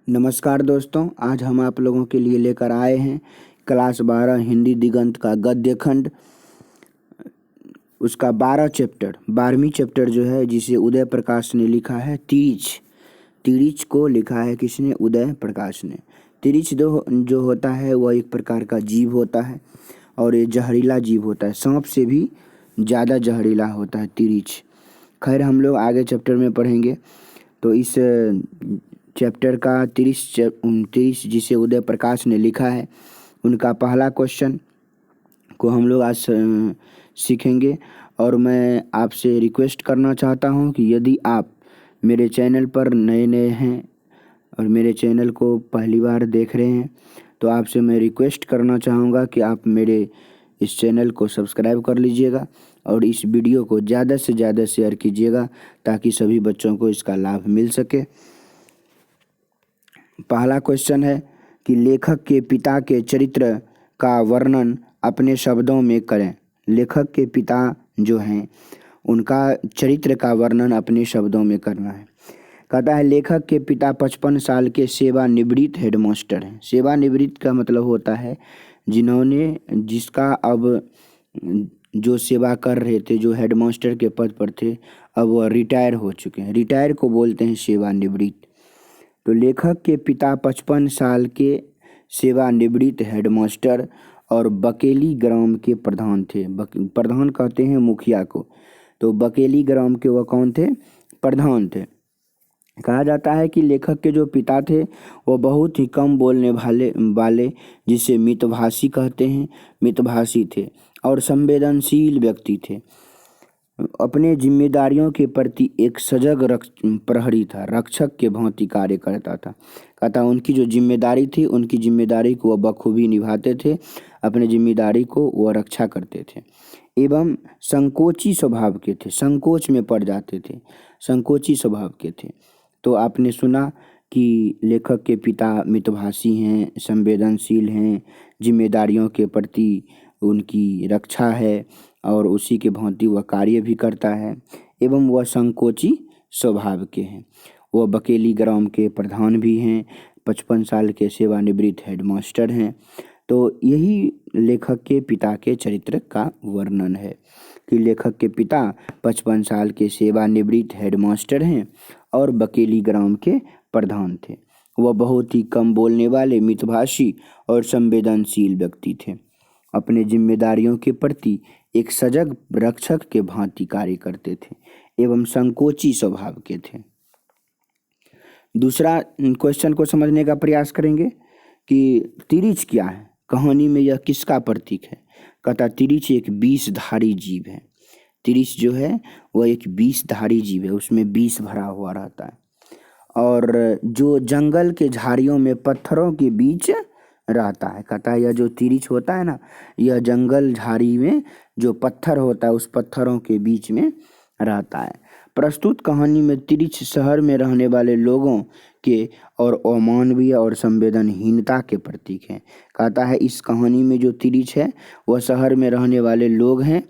नमस्कार दोस्तों, आज हम आप लोगों के लिए लेकर आए हैं क्लास 12 हिंदी दिगंत का गद्य खंड, उसका 12वीं चैप्टर जो है, जिसे उदय प्रकाश ने लिखा है। तिरिच को लिखा है किसने? उदय प्रकाश ने। तिरिच जो होता है वह एक प्रकार का जीव होता है और ये जहरीला जीव होता है, सांप से भी ज़्यादा जहरीला होता है तिरिच। खैर, हम लोग आगे चैप्टर में पढ़ेंगे। तो इस चैप्टर का 30 जिसे उदय प्रकाश ने लिखा है, उनका पहला क्वेश्चन को हम लोग आज सीखेंगे। और मैं आपसे रिक्वेस्ट करना चाहता हूं कि यदि आप मेरे चैनल पर नए हैं और मेरे चैनल को पहली बार देख रहे हैं, तो आपसे मैं रिक्वेस्ट करना चाहूँगा कि आप मेरे इस चैनल को सब्सक्राइब कर लीजिएगा और इस वीडियो को ज़्यादा से ज़्यादा शेयर कीजिएगा ताकि सभी बच्चों को इसका लाभ मिल सके। पहला क्वेश्चन है कि लेखक के पिता के चरित्र का वर्णन अपने शब्दों में करें। लेखक के पिता जो हैं, उनका चरित्र का वर्णन अपने शब्दों में करना है। कहता है, लेखक के पिता 55 साल के सेवानिवृत्त हेडमास्टर हैं। सेवानिवृत्त का मतलब होता है जिसका अब जो सेवा कर रहे थे, जो हेडमास्टर के पद पर थे, अब वह रिटायर हो चुके हैं। रिटायर को बोलते हैं सेवानिवृत्त। तो लेखक के पिता 55 साल के सेवानिवृत्त हेडमास्टर और बकेली ग्राम के प्रधान थे। प्रधान कहते हैं मुखिया को, तो बकेली ग्राम के वह कौन थे? प्रधान थे। कहा जाता है कि लेखक के जो पिता थे वो बहुत ही कम बोलने वाले जिसे मितभाषी कहते हैं, मितभाषी थे और संवेदनशील व्यक्ति थे। अपने जिम्मेदारियों के प्रति एक सजग प्रहरी था, रक्षक के भांति कार्य करता था। कहता उनकी जो जिम्मेदारी थी, उनकी जिम्मेदारी को वह बखूबी निभाते थे, अपने जिम्मेदारी को वह रक्षा करते थे एवं संकोची स्वभाव के थे, संकोच में पड़ जाते थे, संकोची स्वभाव के थे। तो आपने सुना कि लेखक के पिता मितभाषी हैं, संवेदनशील हैं, जिम्मेदारियों के प्रति उनकी रक्षा है और उसी के भांति वह कार्य भी करता है एवं वह संकोची स्वभाव के हैं। वह बकेली ग्राम के प्रधान भी हैं, 55 साल के सेवानिवृत्त हेडमास्टर हैं। तो यही लेखक के पिता के चरित्र का वर्णन है कि लेखक के पिता 55 साल के सेवानिवृत्त हेडमास्टर हैं और बकेली ग्राम के प्रधान थे। वह बहुत ही कम बोलने वाले, मितभाषी और संवेदनशील व्यक्ति थे। अपने जिम्मेदारियों के प्रति एक सजग रक्षक के भांति कार्य करते थे एवं संकोची स्वभाव के थे। दूसरा क्वेश्चन को समझने का प्रयास करेंगे कि तिरिच क्या है, कहानी में यह किसका प्रतीक है। कहता तिरिच एक 20धारी जीव है। तिरिच जो है वह एक 20धारी जीव है, उसमें 20 भरा हुआ रहता है और जो जंगल के झाड़ियों में पत्थरों के बीच रहता है। कहता है यह जो तिरिच होता है ना, यह जंगल झाड़ी में जो पत्थर होता है उस पत्थरों के बीच में रहता है। प्रस्तुत कहानी में तिरिच शहर में रहने वाले लोगों के और अमानवीय और संवेदनहीनता के प्रतीक हैं। कहता है इस कहानी में जो तिरिच है वह शहर में रहने वाले लोग हैं,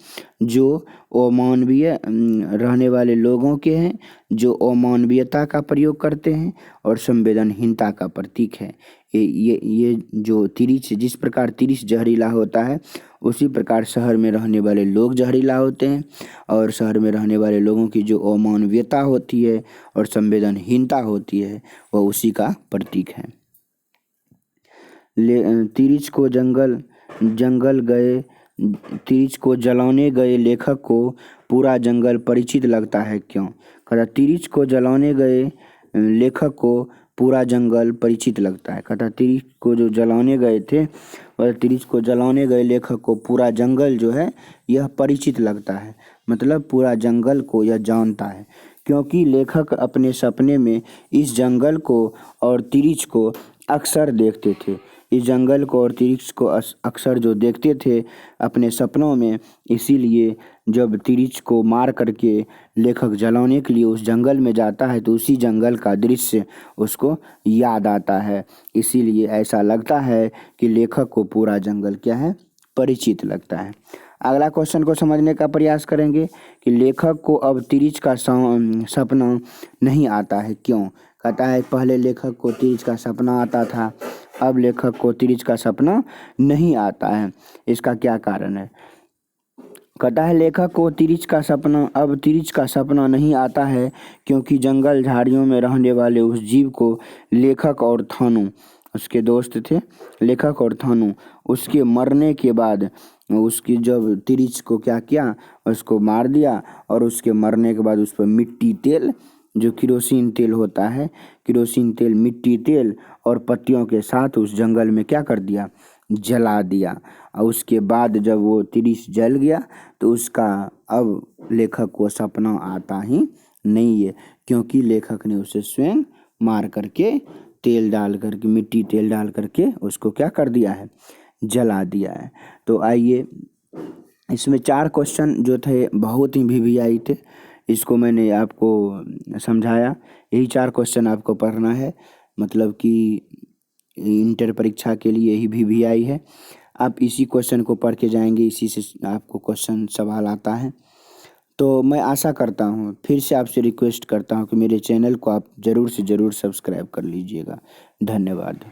जो अमानवीय रहने वाले लोगों के हैं, जो अमानवीयता का प्रयोग करते हैं और संवेदनहीनता का प्रतीक है। ये जो तिरिच, जिस प्रकार तिरिच जहरीला होता है, उसी प्रकार शहर में रहने वाले लोग जहरीला होते हैं और शहर में रहने वाले लोगों की जो अमानवीयता होती है और संवेदनहीनता होती है वह उसी का प्रतीक है। तिरिच को तिरिच को जलाने गए लेखक को पूरा जंगल परिचित लगता है, क्यों? कहता तिरिच को जलाने गए लेखक को पूरा जंगल परिचित लगता है। कहता तिरिच को जो जलाने गए थे, और तिरिच को जलाने गए लेखक को पूरा जंगल जो है यह परिचित लगता है, मतलब पूरा जंगल को यह जानता है, क्योंकि लेखक अपने सपने में इस जंगल को और तिरिच को अक्सर देखते थे। इस जंगल को और तिरिच को अक्सर जो देखते थे अपने सपनों में, इसीलिए जब तिरिच को मार करके लेखक जलाने के लिए उस जंगल में जाता है तो उसी जंगल का दृश्य उसको याद आता है। इसीलिए ऐसा लगता है कि लेखक को पूरा जंगल क्या है? परिचित लगता है। अगला क्वेश्चन को समझने का प्रयास करेंगे कि लेखक को अब तिरिच का सपना नहीं आता है, क्यों? कहता है पहले लेखक को तिरिच का सपना आता था, अब लेखक को तिरिच का सपना नहीं आता है, इसका क्या कारण है? कहता है लेखक को अब तिरिच का सपना नहीं आता है क्योंकि जंगल झाड़ियों में रहने वाले उस जीव को लेखक और थानू, उसके दोस्त थे लेखक और थानू, उसके मरने के बाद उसकी जब तिरिच को क्या किया, उसको मार दिया और उसके मरने के बाद उस पर मिट्टी तेल, जो किरोसिन तेल होता है, किरोसिन तेल, मिट्टी तेल और पत्तियों के साथ उस जंगल में क्या कर दिया, जला दिया। और उसके बाद जब वो तिरिच जल गया तो उसका अब लेखक को सपना आता ही नहीं है, क्योंकि लेखक ने उसे स्वयं मार करके तेल डाल करके, मिट्टी तेल डाल करके उसको क्या कर दिया है, जला दिया है। तो आइए, इसमें 4 क्वेश्चन जो थे बहुत ही वीवीआई थे, इसको मैंने आपको समझाया। यही 4 क्वेश्चन आपको पढ़ना है, मतलब कि इंटर परीक्षा के लिए यही वीवीआई है। आप इसी क्वेश्चन को पढ़ के जाएंगे, इसी से आपको क्वेश्चन सवाल आता है। तो मैं आशा करता हूँ, फिर से आपसे रिक्वेस्ट करता हूँ कि मेरे चैनल को आप ज़रूर से ज़रूर सब्सक्राइब कर लीजिएगा। धन्यवाद।